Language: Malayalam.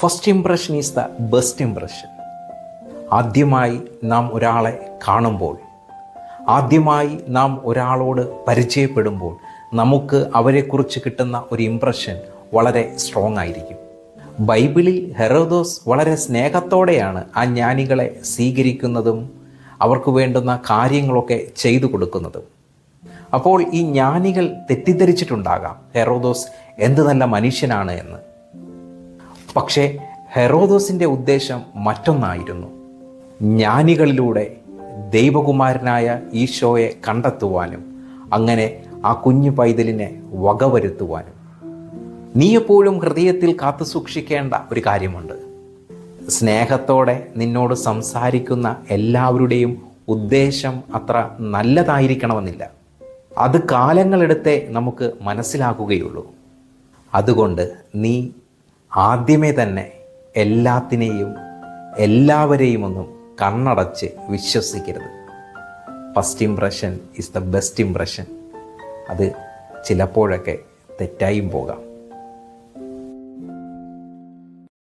First impression is the best impression. ആദ്യമായി നാം ഒരാളെ കാണുമ്പോൾ, ആദ്യമായി നാം ഒരാളോട് പരിചയപ്പെടുമ്പോൾ നമുക്ക് അവരെക്കുറിച്ച് കിട്ടുന്ന ഒരു ഇംപ്രഷൻ വളരെ സ്ട്രോങ് ആയിരിക്കും. ബൈബിളിൽ ഹെറോദോസ് വളരെ സ്നേഹത്തോടെയാണ് ആ ജ്ഞാനികളെ സ്വീകരിക്കുന്നതും അവർക്ക് വേണ്ടുന്ന കാര്യങ്ങളൊക്കെ ചെയ്തു കൊടുക്കുന്നതും. അപ്പോൾ ഈ ജ്ഞാനികൾ തെറ്റിദ്ധരിച്ചിട്ടുണ്ടാകാം ഹെറോദോസ് എന്ത് നല്ല മനുഷ്യനാണ് എന്ന്. പക്ഷേ ഹെറോദോസിൻ്റെ ഉദ്ദേശം മറ്റൊന്നായിരുന്നു. ജ്ഞാനികളിലൂടെ ദൈവകുമാരനായ ഈശോയെ കണ്ടെത്തുവാനും അങ്ങനെ ആ കുഞ്ഞു പൈതലിനെ വകവരുത്തുവാനും. നീ എപ്പോഴും ഹൃദയത്തിൽ കാത്തു സൂക്ഷിക്കേണ്ട ഒരു കാര്യമുണ്ട്. സ്നേഹത്തോടെ നിന്നോട് സംസാരിക്കുന്ന എല്ലാവരുടെയും ഉദ്ദേശം അത്ര നല്ലതായിരിക്കണമെന്നില്ല. അത് കാലങ്ങളെടുത്തേ നമുക്ക് മനസ്സിലാക്കുകയുള്ളൂ. അതുകൊണ്ട് നീ ആദ്യമേ തന്നെ എല്ലാവരെയും ഒന്നും കണ്ണടച്ച് വിശ്വസിക്കരുത്. First impression is the best impression. അത് ചിലപ്പോഴൊക്കെ തെറ്റായും പോകാം.